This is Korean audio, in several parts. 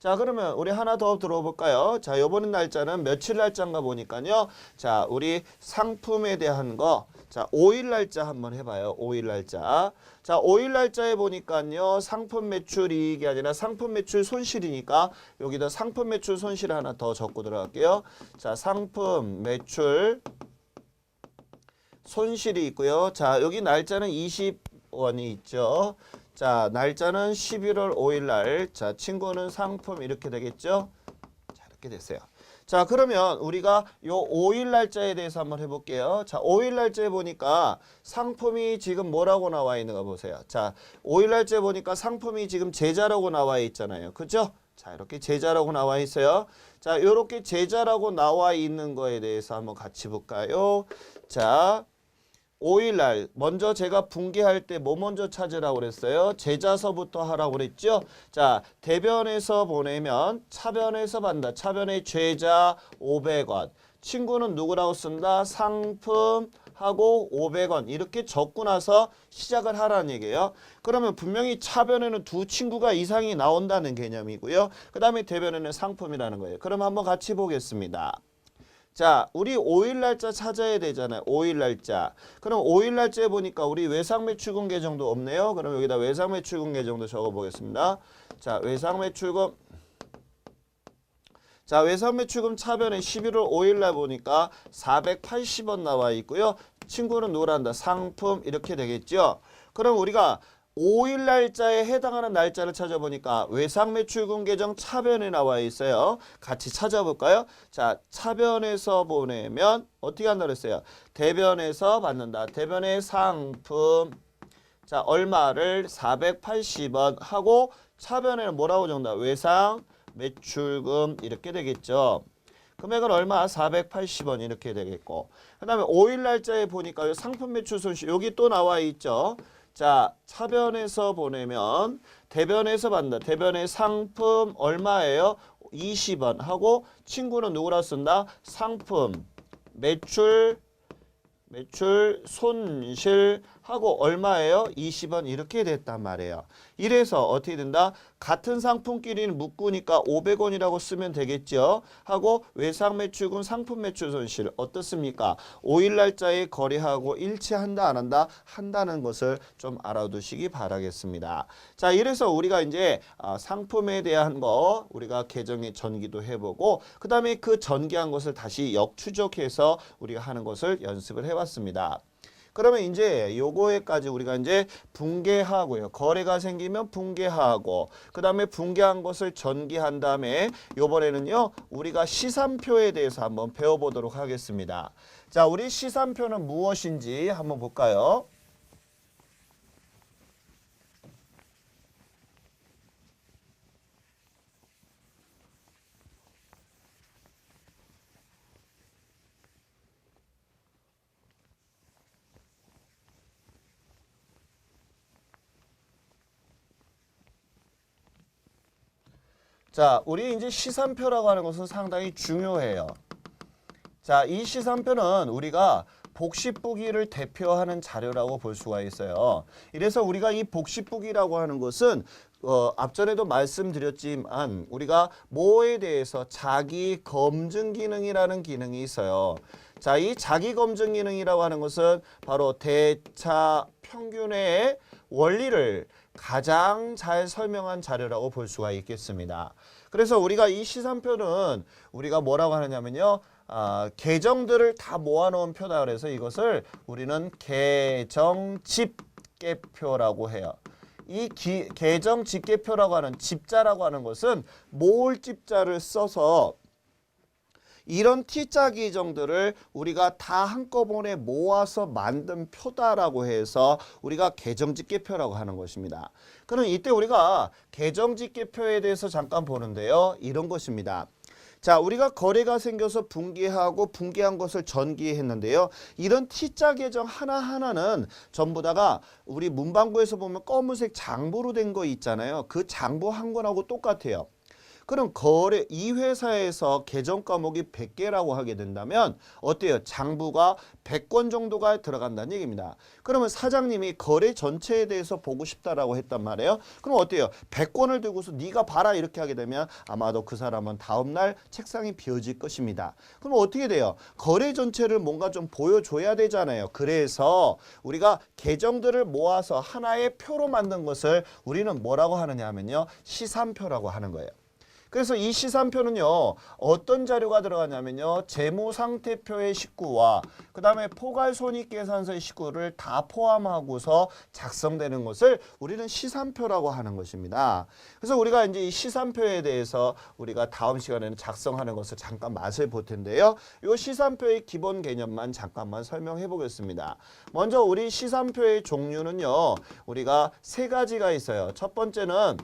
자, 그러면 우리 하나 더 들어볼까요? 자, 요번 날짜는 며칠 날짜인가 보니까요. 자, 우리 상품에 대한 거. 자, 5일 날짜 한번 해봐요. 5일 날짜. 자, 5일 날짜에 보니까요. 상품 매출 이익이 아니라 상품 매출 손실이니까 여기다 상품 매출 손실 하나 더 적고 들어갈게요. 자, 상품 매출 손실이 있고요. 자, 여기 날짜는 20원이 있죠. 자, 날짜는 11월 5일 날. 자, 친구는 상품 이렇게 되겠죠. 자, 이렇게 됐어요. 자, 그러면 우리가 요 5일 날짜에 대해서 한번 해볼게요. 자, 5일 날짜에 보니까 상품이 지금 뭐라고 나와 있는가 보세요. 자, 5일 날짜에 보니까 상품이 지금 제자라고 나와 있잖아요. 그죠? 자, 이렇게 제자라고 나와 있어요. 자, 요렇게 제자라고 나와 있는 거에 대해서 한번 같이 볼까요? 자, 5일 날 먼저 제가 분기할 때 뭐 먼저 찾으라고 그랬어요? 제자서부터 하라고 그랬죠? 자, 대변에서 보내면 차변에서 받는다. 차변의 제자 500원. 친구는 누구라고 쓴다? 상품하고 500원. 이렇게 적고 나서 시작을 하라는 얘기예요. 그러면 분명히 차변에는 두 친구가 이상이 나온다는 개념이고요. 그 다음에 대변에는 상품이라는 거예요. 그럼 한번 같이 보겠습니다. 자, 우리 5일 날짜 찾아야 되잖아요. 5일 날짜. 그럼 5일 날짜에 보니까 우리 외상매출금 계정도 없네요. 그럼 여기다 외상매출금 계정도 적어보겠습니다. 자, 외상매출금. 자, 외상매출금 차변에 11월 5일 날 보니까 480원 나와 있고요. 친구는 누구란다? 상품 이렇게 되겠죠. 그럼 우리가 5일 날짜에 해당하는 날짜를 찾아보니까 외상매출금 계정 차변에 나와 있어요. 같이 찾아볼까요? 자, 차변에서 보내면 어떻게 한다고 했어요? 대변에서 받는다. 대변의 상품. 자, 얼마를 480원 하고 차변에는 뭐라고 적는다? 외상매출금 이렇게 되겠죠. 금액은 얼마? 480원 이렇게 되겠고. 그 다음에 5일 날짜에 보니까 상품 매출 손실 여기 또 나와 있죠. 자, 차변에서 보내면 대변에서 받는다. 대변의 상품 얼마예요? 20원 하고 친구는 누구라 쓴다? 상품 매출 손실하고 얼마예요? 20원 이렇게 됐단 말이에요. 이래서 어떻게 된다? 같은 상품끼리는 묶으니까 500원이라고 쓰면 되겠죠. 하고 외상매출금 상품매출 손실 어떻습니까? 5일 날짜에 거래하고 일치한다 안 한다? 한다는 것을 좀 알아두시기 바라겠습니다. 자, 이래서 우리가 이제 상품에 대한 거 우리가 계정의 전기도 해보고 그 다음에 그 전기한 것을 다시 역추적해서 우리가 하는 것을 연습을 해봤습니다. 그러면 이제 요거에까지 우리가 이제 분계하고요. 거래가 생기면 분계하고 그 다음에 분계한 것을 전기한 다음에 요번에는요. 우리가 시산표에 대해서 한번 배워보도록 하겠습니다. 자, 우리 시산표는 무엇인지 한번 볼까요? 자, 우리 이제 시산표라고 하는 것은 상당히 중요해요. 자, 이 시산표는 우리가 복식부기를 대표하는 자료라고 볼 수가 있어요. 이래서 우리가 이 복식부기라고 하는 것은 앞전에도 말씀드렸지만 우리가 뭐에 대해서 자기 검증 기능이라는 기능이 있어요. 자, 이 자기 검증 기능이라고 하는 것은 바로 대차 평균의 원리를 가장 잘 설명한 자료라고 볼 수가 있겠습니다. 그래서 우리가 이 시산표는 우리가 뭐라고 하느냐면요. 계정들을 다 모아놓은 표다. 그래서 이것을 우리는 계정 집계표라고 해요. 이 계정 집계표라고 하는 집자라고 하는 것은 모을 집자를 써서 이런 T자 계정들을 우리가 다 한꺼번에 모아서 만든 표다라고 해서 우리가 계정집계표라고 하는 것입니다. 그럼 이때 우리가 계정집계표에 대해서 잠깐 보는데요. 이런 것입니다. 자, 우리가 거래가 생겨서 분기하고 분기한 것을 전기했는데요. 이런 T자 계정 하나하나는 전부 다가 우리 문방구에서 보면 검은색 장부로 된 거 있잖아요. 그 장부 한 권하고 똑같아요. 그럼 거래 이 회사에서 계정 과목이 100개라고 하게 된다면 어때요? 장부가 100건 정도가 들어간다는 얘기입니다. 그러면 사장님이 거래 전체에 대해서 보고 싶다라고 했단 말이에요. 그럼 어때요? 100건을 들고서 네가 봐라 이렇게 하게 되면 아마도 그 사람은 다음날 책상이 비어질 것입니다. 그럼 어떻게 돼요? 거래 전체를 뭔가 좀 보여줘야 되잖아요. 그래서 우리가 계정들을 모아서 하나의 표로 만든 것을 우리는 뭐라고 하느냐 하면요. 시산표라고 하는 거예요. 그래서 이 시산표는요. 어떤 자료가 들어가냐면요. 재무상태표의 식구와 그 다음에 포괄손익계산서의 식구를 다 포함하고서 작성되는 것을 우리는 시산표라고 하는 것입니다. 그래서 우리가 이제 이 시산표에 대해서 우리가 다음 시간에는 작성하는 것을 잠깐 맛을 볼 텐데요. 이 시산표의 기본 개념만 잠깐만 설명해 보겠습니다. 먼저 우리 시산표의 종류는요. 우리가 세 가지가 있어요. 첫 번째는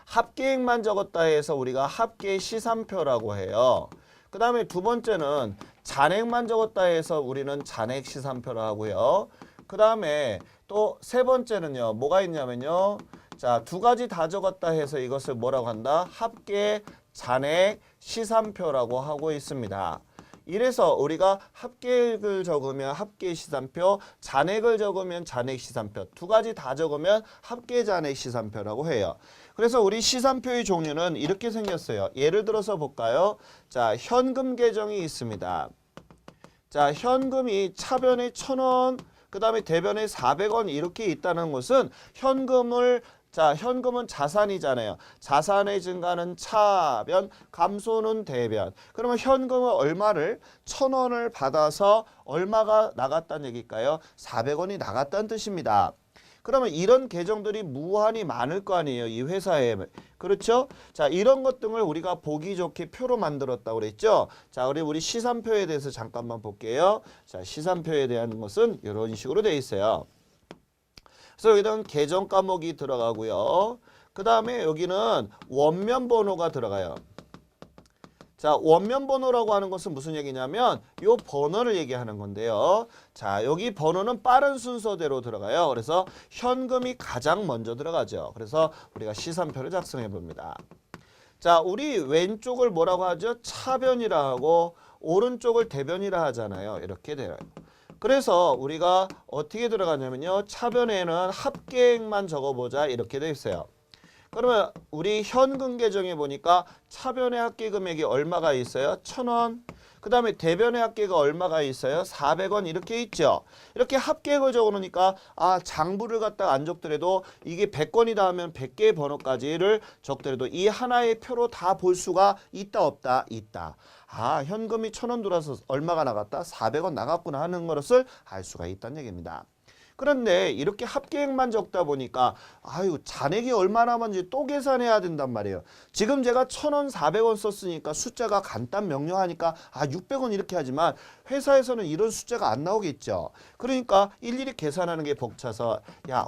합계액만 적었다 해서 우리가 합계 시산표라고 해요. 그 다음에 두 번째는 잔액만 적었다 해서 우리는 잔액 시산표라고 하고요. 그 다음에 또 세 번째는요. 뭐가 있냐면요. 자, 두 가지 다 적었다 해서 이것을 뭐라고 한다? 합계 잔액 시산표라고 하고 있습니다. 이래서 우리가 합계액을 적으면 합계시산표, 잔액을 적으면 잔액시산표, 두 가지 다 적으면 합계잔액시산표라고 해요. 그래서 우리 시산표의 종류는 이렇게 생겼어요. 예를 들어서 볼까요? 자, 현금 계정이 있습니다. 자, 현금이 차변에 1,000원, 그 다음에 대변에 400원 이렇게 있다는 것은 현금은 자산이잖아요. 자산의 증가는 차변, 감소는 대변. 그러면 현금은 얼마를 1,000원을 받아서 얼마가 나갔다는 얘기일까요? 400원이 나갔다는 뜻입니다. 그러면 이런 계정들이 무한히 많을 거 아니에요. 이 회사에. 그렇죠? 자, 이런 것 등을 우리가 보기 좋게 표로 만들었다고 그랬죠? 자, 우리 시산표에 대해서 잠깐만 볼게요. 자, 시산표에 대한 것은 이런 식으로 되어 있어요. 그래서 여기는 계정 과목이 들어가고요. 그 다음에 여기는 원면 번호가 들어가요. 자, 원면 번호라고 하는 것은 무슨 얘기냐면 요 번호를 얘기하는 건데요. 자, 여기 번호는 빠른 순서대로 들어가요. 그래서 현금이 가장 먼저 들어가죠. 그래서 우리가 시산표를 작성해 봅니다. 자, 우리 왼쪽을 뭐라고 하죠? 차변이라 하고 오른쪽을 대변이라 하잖아요. 이렇게 돼요. 그래서 우리가 어떻게 들어가냐면요. 차변에는 합계액만 적어보자 이렇게 돼 있어요. 그러면 우리 현금 계정에 보니까 차변의 합계 금액이 얼마가 있어요? 1,000원. 그 다음에 대변의 합계가 얼마가 있어요? 400원 이렇게 있죠. 이렇게 합계액을 적어놓으니까 장부를 갖다가 안 적더라도 이게 100건이다 하면 100개의 번호까지를 적더라도 이 하나의 표로 다 볼 수가 있다 없다? 있다. 현금이 1,000원 들어와서 얼마가 나갔다? 400원 나갔구나 하는 것을 알 수가 있다는 얘기입니다. 그런데 이렇게 합계액만 적다 보니까 잔액이 얼마 남았는지 또 계산해야 된단 말이에요. 지금 제가 1,000원, 400원 썼으니까 숫자가 간단 명료하니까 600원 이렇게 하지만 회사에서는 이런 숫자가 안 나오겠죠. 그러니까 일일이 계산하는 게 벅차서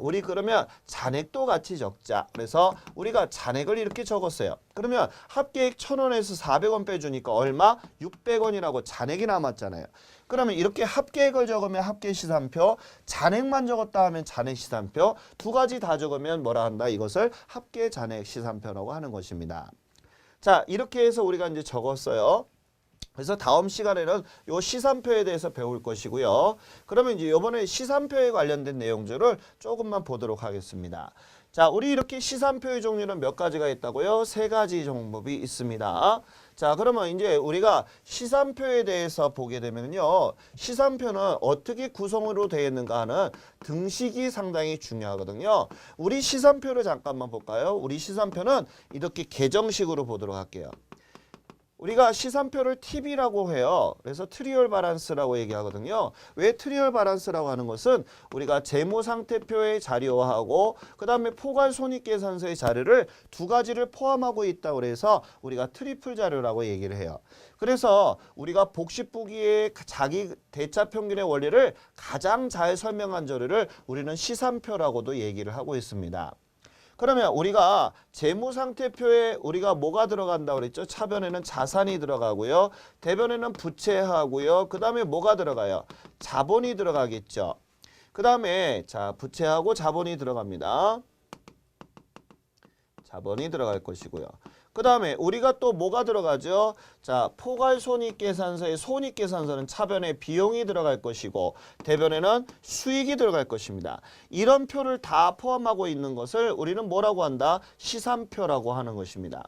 우리 그러면 잔액도 같이 적자. 그래서 우리가 잔액을 이렇게 적었어요. 그러면 합계액 1,000원에서 400원 빼주니까 얼마? 600원이라고 잔액이 남았잖아요. 그러면 이렇게 합계액을 적으면 합계시산표, 잔액만 적었다 하면 잔액시산표, 두 가지 다 적으면 뭐라 한다? 이것을 합계잔액시산표라고 하는 것입니다. 자, 이렇게 해서 우리가 이제 적었어요. 그래서 다음 시간에는 이 시산표에 대해서 배울 것이고요. 그러면 이제 이번에 시산표에 관련된 내용들을 조금만 보도록 하겠습니다. 자, 우리 이렇게 시산표의 종류는 몇 가지가 있다고요? 세 가지 종목이 있습니다. 자, 그러면 이제 우리가 시산표에 대해서 보게 되면요. 시산표는 어떻게 구성으로 되어 있는가 하는 등식이 상당히 중요하거든요. 우리 시산표를 잠깐만 볼까요? 우리 시산표는 이렇게 계정식으로 보도록 할게요. 우리가 시산표를 TB라고 해요. 그래서 트리얼 바란스라고 얘기하거든요. 왜 트리얼 바란스라고 하는 것은 우리가 재무상태표의 자료하고 그 다음에 포괄손익계산서의 자료를 두 가지를 포함하고 있다고 해서 우리가 트리플 자료라고 얘기를 해요. 그래서 우리가 복식부기의 자기 대차평균의 원리를 가장 잘 설명한 자료를 우리는 시산표라고도 얘기를 하고 있습니다. 그러면 우리가 재무상태표에 우리가 뭐가 들어간다고 그랬죠? 차변에는 자산이 들어가고요. 대변에는 부채하고요. 그 다음에 뭐가 들어가요? 자본이 들어가겠죠. 그 다음에 부채하고 자본이 들어갑니다. 자본이 들어갈 것이고요. 그 다음에 우리가 또 뭐가 들어가죠? 자, 포괄손익계산서의 손익계산서는 차변에 비용이 들어갈 것이고 대변에는 수익이 들어갈 것입니다. 이런 표를 다 포함하고 있는 것을 우리는 뭐라고 한다? 시산표라고 하는 것입니다.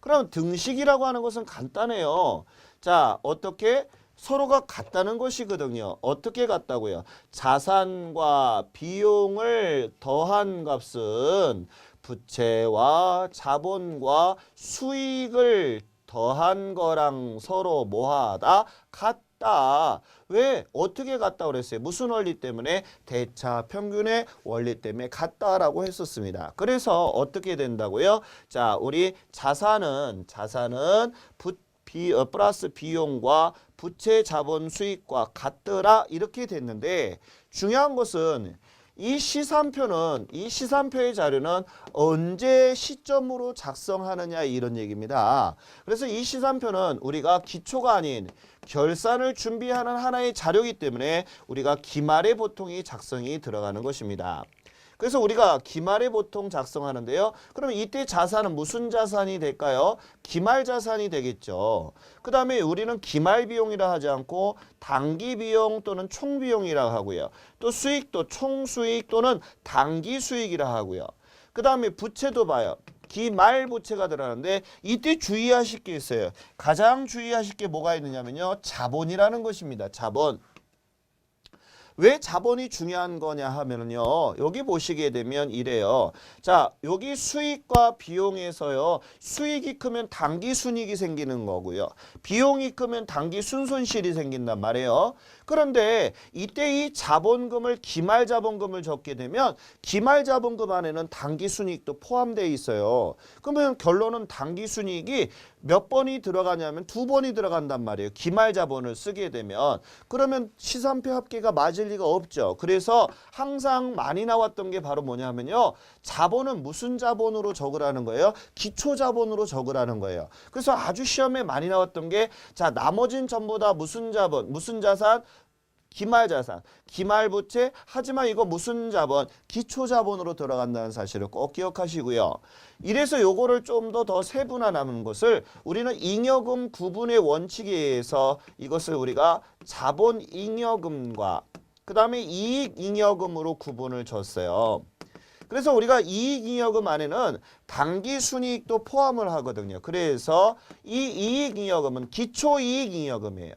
그럼 등식이라고 하는 것은 간단해요. 자, 어떻게? 서로가 같다는 것이거든요. 어떻게 같다고요? 자산과 비용을 더한 값은 부채와 자본과 수익을 더한 거랑 서로 뭐하다? 같다. 왜? 어떻게 같다 그랬어요? 무슨 원리 때문에? 대차 평균의 원리 때문에 같다라고 했었습니다. 그래서 어떻게 된다고요? 자, 우리 자산은 플러스 비용과 부채 자본 수익과 같더라 이렇게 됐는데 중요한 것은 이 시산표의 자료는 언제 시점으로 작성하느냐 이런 얘기입니다. 그래서 이 시산표는 우리가 기초가 아닌 결산을 준비하는 하나의 자료이기 때문에 우리가 기말에 보통이 작성이 들어가는 것입니다. 그래서 우리가 기말에 보통 작성하는데요. 그러면 이때 자산은 무슨 자산이 될까요? 기말 자산이 되겠죠. 그 다음에 우리는 기말 비용이라 하지 않고 단기 비용 또는 총 비용이라 하고요. 또 수익도 총수익 또는 단기 수익이라 하고요. 그 다음에 부채도 봐요. 기말 부채가 들어가는데 이때 주의하실 게 있어요. 가장 주의하실 게 뭐가 있느냐면요. 자본이라는 것입니다. 자본. 왜 자본이 중요한 거냐 하면요. 여기 보시게 되면 이래요. 자, 여기 수익과 비용에서요. 수익이 크면 단기 순이익이 생기는 거고요. 비용이 크면 단기 순손실이 생긴단 말이에요. 그런데 이때 이 자본금을 기말 자본금을 적게 되면 기말 자본금 안에는 단기 순이익도 포함되어 있어요. 그러면 결론은 단기 순이익이 몇 번이 들어가냐면 2번이 들어간단 말이에요. 기말 자본을 쓰게 되면. 그러면 시산표 합계가 맞을 리가 없죠. 그래서 항상 많이 나왔던 게 바로 뭐냐면요. 자본은 무슨 자본으로 적으라는 거예요? 기초 자본으로 적으라는 거예요. 그래서 아주 시험에 많이 나왔던 게 자, 나머진 전부 다 무슨 자본, 무슨 자산? 기말 자산, 기말 부채, 하지만 이거 무슨 자본? 기초 자본으로 들어간다는 사실을 꼭 기억하시고요. 이래서 요거를 좀 더 세분화하는 것을 우리는 잉여금 구분의 원칙에 의해서 이것을 우리가 자본 잉여금과 그 다음에 이익 잉여금으로 구분을 줬어요. 그래서 우리가 이익 잉여금 안에는 단기 순이익도 포함을 하거든요. 그래서 이 이익 잉여금은 기초 이익 잉여금이에요.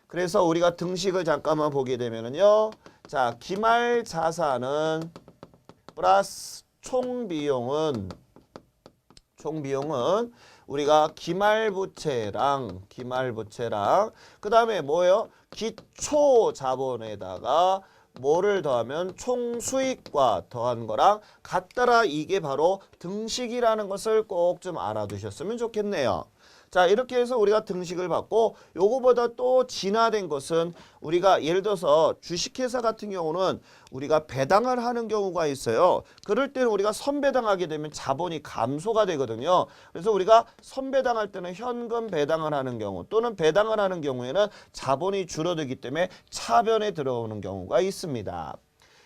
그래서 우리가 등식을 잠깐만 보게 되면은요. 자, 기말 자산은 플러스 총 비용은 우리가 기말 부채랑 그 다음에 뭐예요? 기초 자본에다가 뭐를 더하면 총 수익과 더한 거랑 같더라. 이게 바로 등식이라는 것을 꼭 좀 알아두셨으면 좋겠네요. 자, 이렇게 해서 우리가 등식을 받고 요거보다 또 진화된 것은 우리가 예를 들어서 주식회사 같은 경우는 우리가 배당을 하는 경우가 있어요. 그럴 때는 우리가 선배당하게 되면 자본이 감소가 되거든요. 그래서 우리가 선배당할 때는 현금 배당을 하는 경우 또는 배당을 하는 경우에는 자본이 줄어들기 때문에 차변에 들어오는 경우가 있습니다.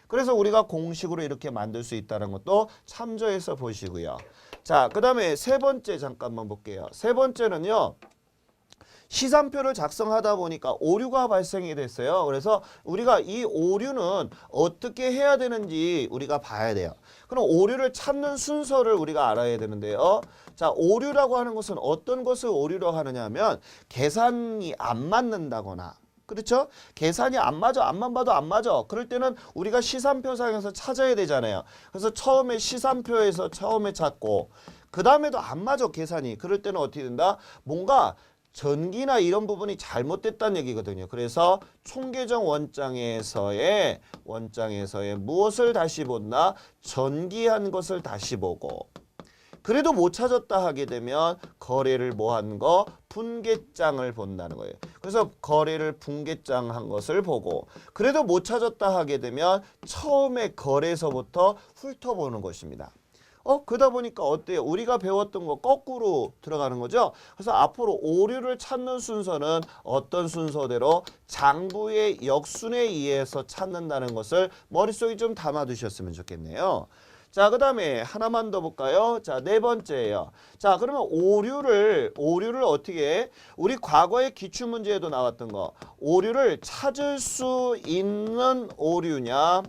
그래서 우리가 공식으로 이렇게 만들 수 있다는 것도 참조해서 보시고요. 자, 그 다음에 세 번째 잠깐만 볼게요. 세 번째는요. 시산표를 작성하다 보니까 오류가 발생이 됐어요. 그래서 우리가 이 오류는 어떻게 해야 되는지 우리가 봐야 돼요. 그럼 오류를 찾는 순서를 우리가 알아야 되는데요. 자, 오류라고 하는 것은 어떤 것을 오류라고 하느냐 하면 계산이 안 맞는다거나 그렇죠? 계산이 안 맞아. 앞만 봐도 안 맞아. 그럴 때는 우리가 시산표상에서 찾아야 되잖아요. 그래서 처음에 시산표에서 처음에 찾고 그 다음에도 안 맞아 계산이. 그럴 때는 어떻게 된다? 뭔가 전기나 이런 부분이 잘못됐다는 얘기거든요. 그래서 총계정 원장에서의 무엇을 다시 본다? 전기한 것을 다시 보고 그래도 못 찾았다 하게 되면 거래를 뭐한 거? 분계장을 본다는 거예요. 그래서 거래를 분계장한 것을 보고 그래도 못 찾았다 하게 되면 처음에 거래서부터 훑어보는 것입니다. 그러다 보니까 어때요? 우리가 배웠던 거 거꾸로 들어가는 거죠. 그래서 앞으로 오류를 찾는 순서는 어떤 순서대로 장부의 역순에 의해서 찾는다는 것을 머릿속에 좀 담아두셨으면 좋겠네요. 자, 그다음에 하나만 더 볼까요? 자, 네 번째예요. 자, 그러면 오류를 어떻게 해? 우리 과거의 기출문제에도 나왔던 거. 오류를 찾을 수 있는 오류냐?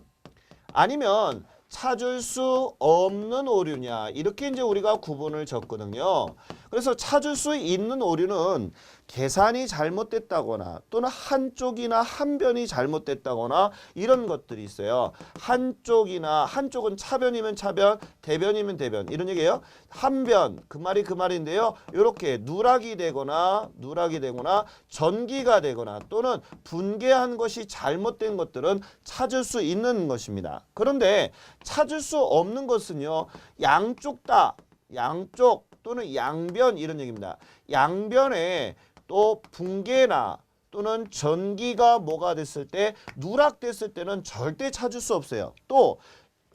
아니면 찾을 수 없는 오류냐? 이렇게 이제 우리가 구분을 졌거든요. 그래서 찾을 수 있는 오류는 계산이 잘못됐다거나 또는 한쪽이나 한 변이 잘못됐다거나 이런 것들이 있어요. 한쪽은 차변이면 차변, 대변이면 대변 이런 얘기예요. 한 변, 그 말인데요. 이렇게 누락이 되거나 전기가 되거나 또는 분개한 것이 잘못된 것들은 찾을 수 있는 것입니다. 그런데 찾을 수 없는 것은요. 양쪽 또는 양변 이런 얘기입니다. 양변에 또 붕괴나 또는 전기가 뭐가 됐을 때 누락됐을 때는 절대 찾을 수 없어요. 또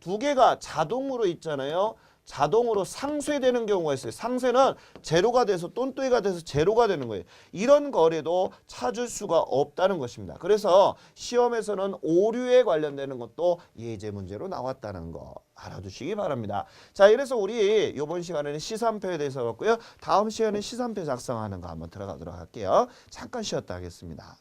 두 개가 자동으로 있잖아요. 자동으로 상쇄되는 경우가 있어요. 상쇄는 제로가 돼서 똔똔이가 돼서 제로가 되는 거예요. 이런 거래도 찾을 수가 없다는 것입니다. 그래서 시험에서는 오류에 관련되는 것도 예제 문제로 나왔다는 거 알아두시기 바랍니다. 자, 이래서 우리 이번 시간에는 시산표에 대해서 봤고요. 다음 시간에는 시산표 작성하는 거 한번 들어가도록 할게요. 잠깐 쉬었다 하겠습니다.